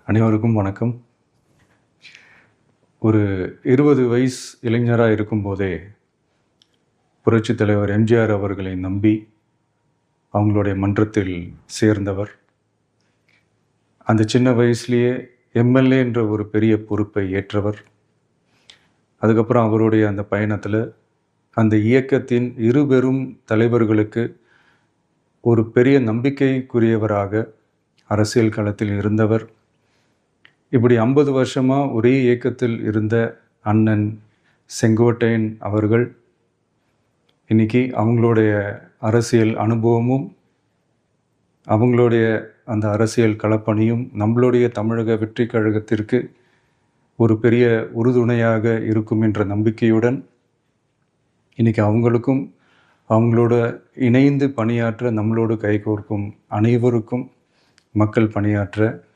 அனைவருக்கும் வணக்கம். ஒரு 20 வயசு இளைஞராக இருக்கும்போதே புரட்சித் தலைவர் எம்ஜிஆர் அவர்களை நம்பி அவங்களுடைய மன்றத்தில் சேர்ந்தவர். அந்த சின்ன வயசுலேயே எம்எல்ஏ என்ற ஒரு பெரிய பொறுப்பை ஏற்றவர். அதுக்கப்புறம் அவருடைய அந்த பயணத்தில் அந்த இயக்கத்தின் இருபெரும் தலைவர்களுக்கு ஒரு பெரிய நம்பிக்கைக்குரியவராக அரசியல் களத்தில் இருந்தவர். இப்படி 50 வருஷமாக ஒரே இயக்கத்தில் இருந்த அண்ணன் செங்கோட்டையன் அவர்கள் இன்றைக்கி அவங்களுடைய அரசியல் அனுபவமும் அவங்களுடைய அந்த அரசியல் களப்பணியும் நம்மளுடைய தமிழக வெற்றி கழகத்திற்கு ஒரு பெரிய உறுதுணையாக இருக்கும் என்ற நம்பிக்கையுடன் இன்றைக்கி அவங்களுக்கும் அவங்களோட இணைந்து பணியாற்ற நம்மளோடு கைகோர்க்கும் அனைவருக்கும் மக்கள் பணியாற்ற